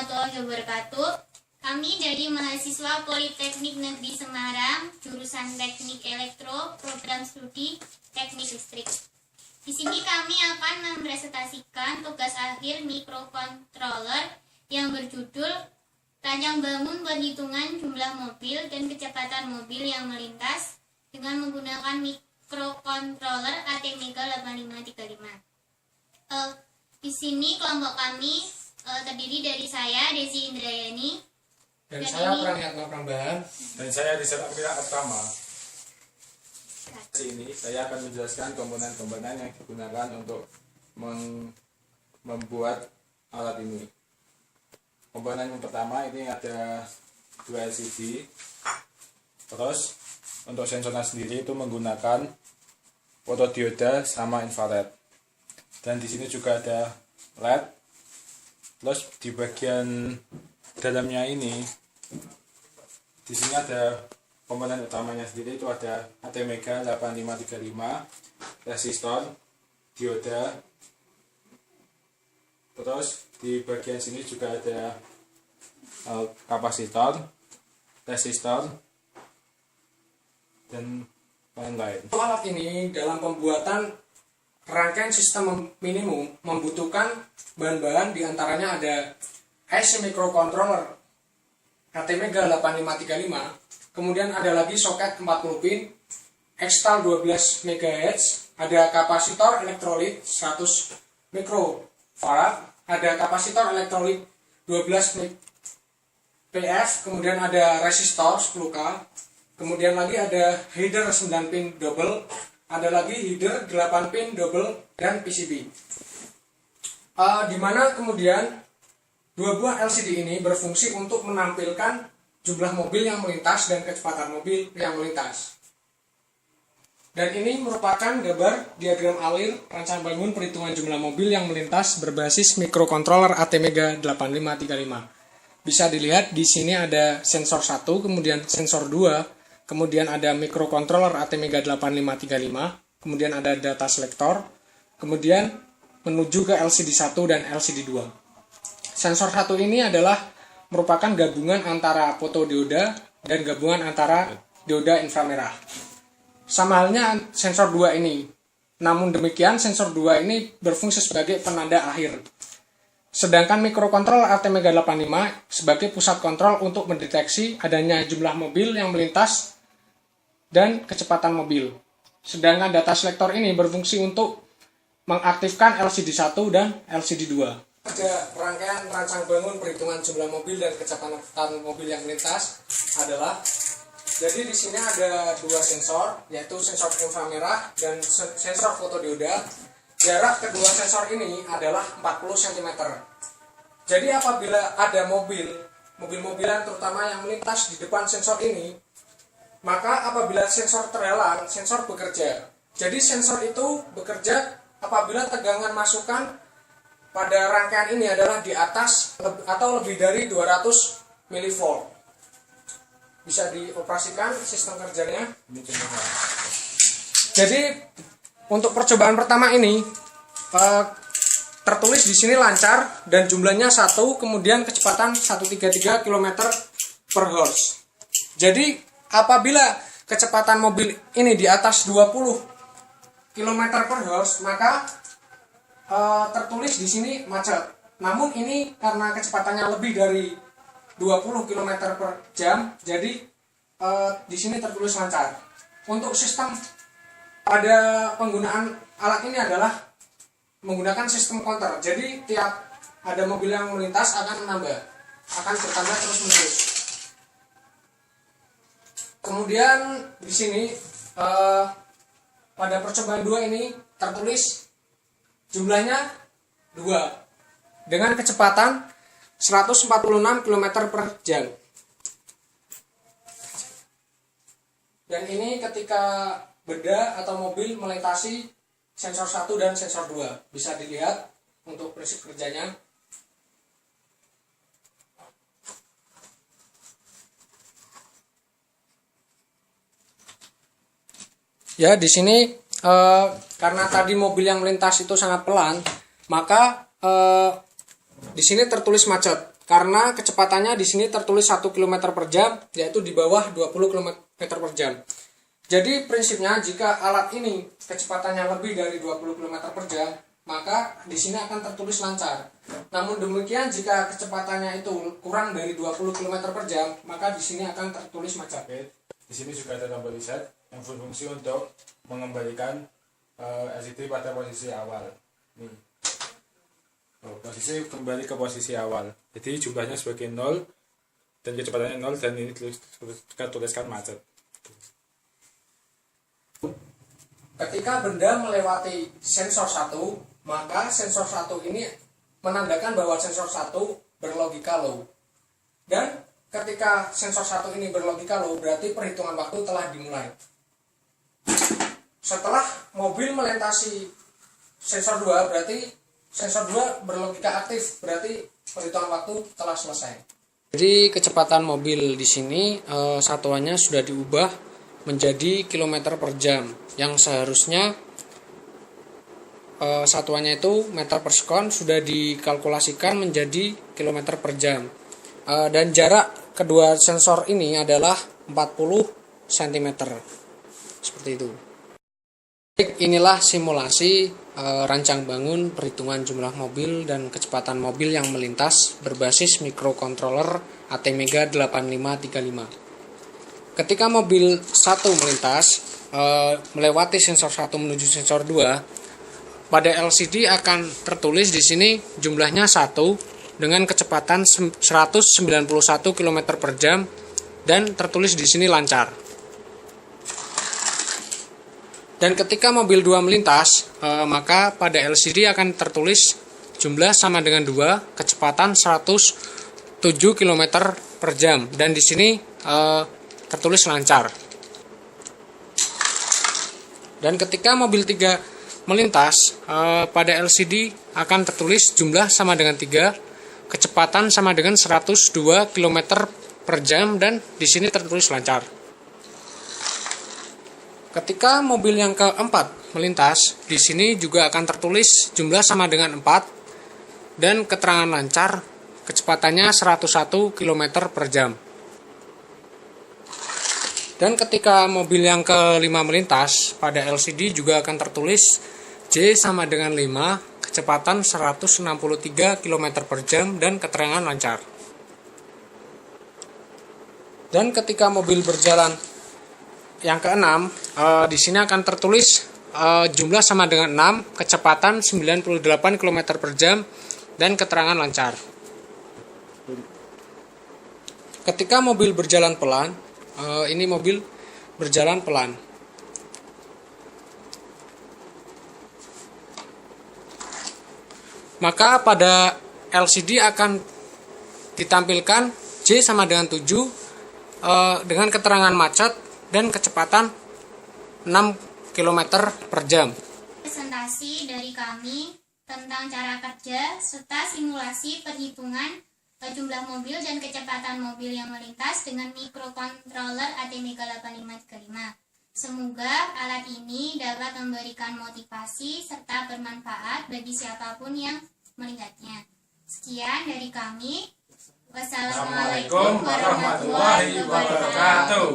warahmatullahi wabarakatuh. Kami dari mahasiswa Politeknik Negeri Semarang, jurusan Teknik Elektro, program studi Teknik Listrik. Di sini kami akan mempresentasikan tugas akhir mikrokontroler yang berjudul Rancang bangun perhitungan jumlah mobil dan kecepatan mobil yang melintas dengan menggunakan mikrokontroler ATmega 8535. Di sini kelompok kami terdiri dari saya, Desi Indrayani, dan saya Praniatma Prambahan, dan saya Rizal Akhira Atama. Di sini saya akan menjelaskan komponen-komponen yang digunakan untuk membuat alat ini. Komponen yang pertama ini ada 2 LCD. Terus untuk sensornya sendiri itu menggunakan fotodioda sama infrared. Dan di sini juga ada LED. Terus di bagian dalamnya ini, di sini ada komponen utamanya sendiri, itu ada ATmega 8535, resistor, dioda. Terus di bagian sini juga ada kapasitor, resistor, dan lain-lain. alat ini dalam pembuatan rangkaian sistem minimum membutuhkan bahan-bahan, diantaranya ada IC microcontroller ATmega 8535, kemudian ada lagi soket 40 pin, Extal 12 MHz, ada kapasitor elektrolit 100 mikrofarad, ada kapasitor elektrolit 12 PS, kemudian ada resistor 10K, kemudian lagi ada header 9 pin double, ada lagi header 8 pin double, dan PCB. Dimana kemudian 2 buah LCD ini berfungsi untuk menampilkan jumlah mobil yang melintas dan kecepatan mobil yang melintas. Dan ini merupakan gambar diagram alir rancang bangun perhitungan jumlah mobil yang melintas berbasis mikrokontroler ATmega 8535. Bisa dilihat di sini ada sensor 1, kemudian sensor 2, kemudian ada mikrokontroler ATmega 8535, kemudian ada data selektor, kemudian menuju ke LCD 1 dan LCD 2. Sensor 1 ini adalah merupakan gabungan antara fotodioda dan gabungan antara dioda inframerah. Sama halnya sensor 2 ini. Namun demikian sensor 2 ini berfungsi sebagai penanda akhir. Sedangkan mikrokontroler ATmega 85 sebagai pusat kontrol untuk mendeteksi adanya jumlah mobil yang melintas dan kecepatan mobil. Sedangkan data selektor ini berfungsi untuk mengaktifkan LCD 1 dan LCD 2. Ada rangkaian rancang bangun perhitungan jumlah mobil dan kecepatan mobil yang melintas adalah, jadi di sini ada 2 sensor, yaitu sensor inframerah dan sensor fotodioda. Jarak kedua sensor ini adalah 40 cm. Jadi apabila ada mobil-mobilan terutama yang melintas di depan sensor ini, maka apabila sensor terhalang, sensor bekerja. Jadi sensor itu bekerja apabila tegangan masukan pada rangkaian ini adalah di atas atau lebih dari 200 mV. Bisa dioperasikan sistem kerjanya. Jadi untuk percobaan pertama ini tertulis di sini lancar dan jumlahnya 1, kemudian kecepatan 133 km/h. Jadi apabila kecepatan mobil ini di atas 20 km/h, maka tertulis di sini macet. Namun ini karena kecepatannya lebih dari 20 km/jam, jadi di sini tertulis lancar. Untuk sistem pada penggunaan alat ini adalah menggunakan sistem counter. Jadi tiap ada mobil yang melintas akan bertambah terus menerus. Kemudian di sini pada percobaan 2 ini tertulis jumlahnya 2 dengan kecepatan 146 km/jam. Dan ini ketika benda atau mobil melintasi sensor 1 dan sensor 2. Bisa dilihat untuk prinsip kerjanya. Ya, di sini karena tadi mobil yang melintas itu sangat pelan, maka di sini tertulis macet. karena kecepatannya di sini tertulis 1 km per jam, yaitu di bawah 20 km per jam. Jadi prinsipnya jika alat ini kecepatannya lebih dari 20 km per jam, maka di sini akan tertulis lancar. Namun demikian jika kecepatannya itu kurang dari 20 km per jam, maka di sini akan tertulis macet. Di sini juga ada tombol reset yang berfungsi untuk mengembalikan LCD pada posisi awal. Nih. Posisi kembali ke posisi awal. Jadi jumlahnya sebagai 0 dan kecepatannya 0 dan ini kita tuliskan macet. Ketika benda melewati sensor 1, maka sensor 1 ini menandakan bahwa sensor 1 berlogika low. Dan ketika sensor 1 ini berlogika low, berarti perhitungan waktu telah dimulai. Setelah mobil melintasi sensor 2, berarti sensor 2 berlogika aktif, berarti perhitungan waktu telah selesai. Jadi kecepatan mobil di sini satuannya sudah diubah menjadi km per jam, yang seharusnya satuannya itu meter per sekon sudah dikalkulasikan menjadi km per jam. Dan jarak kedua sensor ini adalah 40 cm. Seperti itu. Inilah simulasi rancang bangun perhitungan jumlah mobil dan kecepatan mobil yang melintas berbasis microcontroller ATmega 8535. Ketika mobil 1 melintas melewati sensor 1 menuju sensor 2, pada LCD akan tertulis di sini jumlahnya 1 dengan kecepatan 191 km per jam dan tertulis di sini lancar. Dan ketika mobil 2 melintas, maka pada LCD akan tertulis jumlah sama dengan 2, kecepatan 107 km per jam dan di sini tertulis lancar. Dan ketika mobil 3 melintas, pada LCD akan tertulis jumlah sama dengan 3, kecepatan sama dengan 102 km per jam dan di sini tertulis lancar. Ketika mobil yang keempat melintas, di sini juga akan tertulis jumlah sama dengan 4 dan keterangan lancar, kecepatannya 101 km per jam. Dan ketika mobil yang kelima melintas, pada LCD juga akan tertulis J sama dengan 5, kecepatan 163 km per jam dan keterangan lancar. Dan ketika mobil berjalan yang keenam, di sini akan tertulis jumlah sama dengan 6, kecepatan 98 km per jam dan keterangan lancar. Ketika mobil berjalan pelan, ini mobil berjalan pelan. Maka pada LCD akan ditampilkan J sama dengan 7 dengan keterangan macet dan kecepatan 6 km per jam. Presentasi dari kami tentang cara kerja serta simulasi perhitungan jumlah mobil dan kecepatan mobil yang melintas dengan microcontroller ATmega 8535. Semoga alat ini dapat memberikan motivasi serta bermanfaat bagi siapapun yang melihatnya. Sekian dari kami. Wassalamualaikum warahmatullahi wabarakatuh.